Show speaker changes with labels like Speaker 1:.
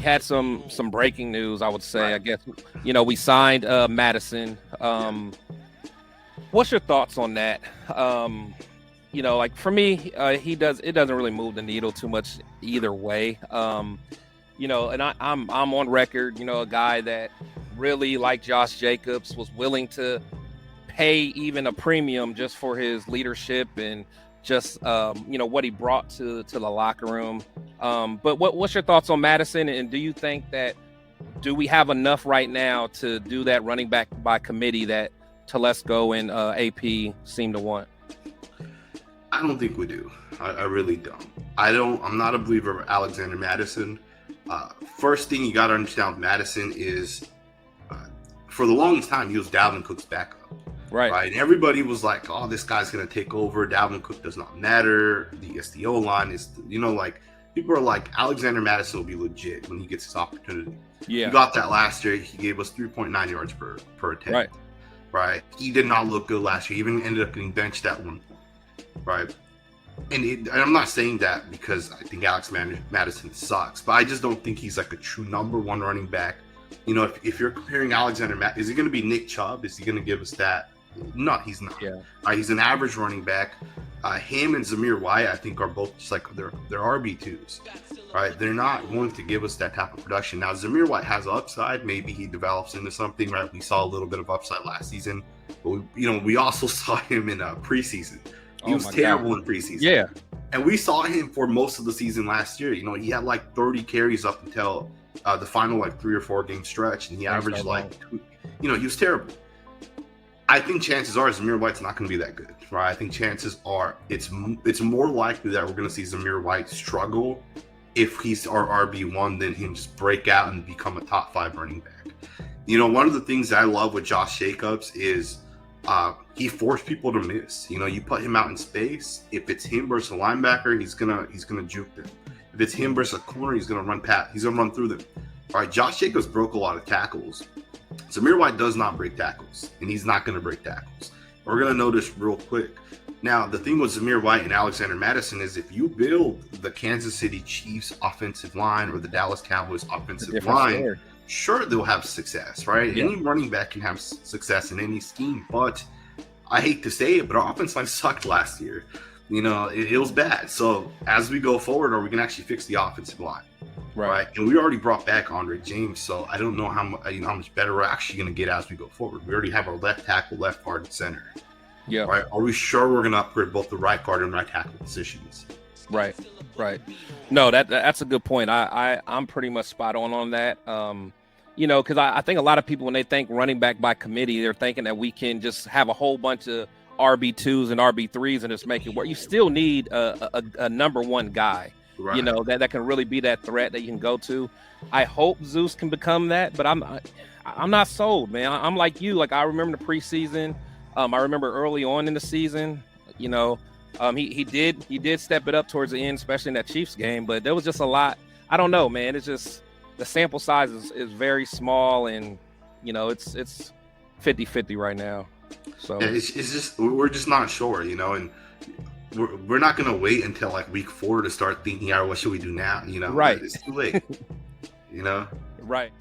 Speaker 1: had some breaking news, I would say. Right. I guess, we signed Madison. What's your thoughts on that? Like for me, it doesn't really move the needle too much either way. And I'm on record, a guy that really, like Josh Jacobs, was willing to pay even a premium just for his leadership and just what he brought to the locker room. But what's your thoughts on Madison? And do you think do we have enough right now to do that running back by committee that Telesco and AP seem to want?
Speaker 2: I don't think we do. I really don't. I'm not a believer of Alexander Madison. First thing you got to understand with Madison is, for the longest time, he was Dalvin Cook's backup. Right. And everybody was like, oh, this guy's going to take over. Dalvin Cook does not matter. The O-line is, people are like, Alexander Madison will be legit when he gets his opportunity. Yeah. He got that last year. He gave us 3.9 yards per attempt. Right. He did not look good last year. He even ended up getting benched at one point. Right. And I'm not saying that because I think Alex Madison sucks, but I just don't think he's like a true number one running back. If you're comparing Alexander Madison, is he going to be Nick Chubb? Is he going to give us that? No, he's not. Yeah. He's an average running back. Him and Zamir White, I think, are both just like they're RB2s. Right. They're not going to give us that type of production. Now, Zamir White has upside. Maybe he develops into something. Right. We saw a little bit of upside last season, but we also saw him in preseason. He was terrible in preseason. Yeah. And we saw him for most of the season last year. He had like 30 carries up until the final like 3 or 4 game stretch, and he averaged he was terrible. I think chances are Zamir White's not going to be that good, right? I think chances are it's more likely that we're going to see Zamir White struggle if he's our RB1 than him just break out and become a top 5 running back. One of the things that I love with Josh Jacobs is he forced people to miss. You put him out in space. If it's him versus a linebacker, he's gonna juke them. If it's him versus a corner, he's gonna run through them. All right, Josh Jacobs broke a lot of tackles. Zamir White does not break tackles, and he's not gonna break tackles. We're gonna notice real quick. Now, the thing with Zamir White and Alexander Madison is if you build the Kansas City Chiefs offensive line or the Dallas Cowboys offensive line, sure, they'll have success, right? Yeah. Any running back can have success in any scheme, but I hate to say it, but our offensive line sucked last year. It was bad. So as we go forward, are we going to actually fix the offensive line? Right. And we already brought back Andre James, so I don't know how much better we're actually going to get as we go forward. We already have our left tackle, left guard, and center. Yeah. Right. Are we sure we're going to upgrade both the right guard and right tackle positions?
Speaker 1: Right. No, that's a good point. I'm pretty much spot on that. Because I think a lot of people, when they think running back by committee, they're thinking that we can just have a whole bunch of RB2s and RB3s and just make it work. You still need a number one guy, right, that can really be that threat that you can go to. I hope Zeus can become that, but I'm not sold, man. I'm like you. Like, I remember the preseason. I remember early on in the season, he did step it up towards the end, especially in that Chiefs game, but there was just a lot. I don't know, man. It's just the sample size is very small, and it's 50-50 right now. So
Speaker 2: yeah, it's just we're just not sure, and we're not gonna wait until like week 4 to start thinking, all right, what should we do now?
Speaker 1: Right?
Speaker 2: It's too late.
Speaker 1: Right.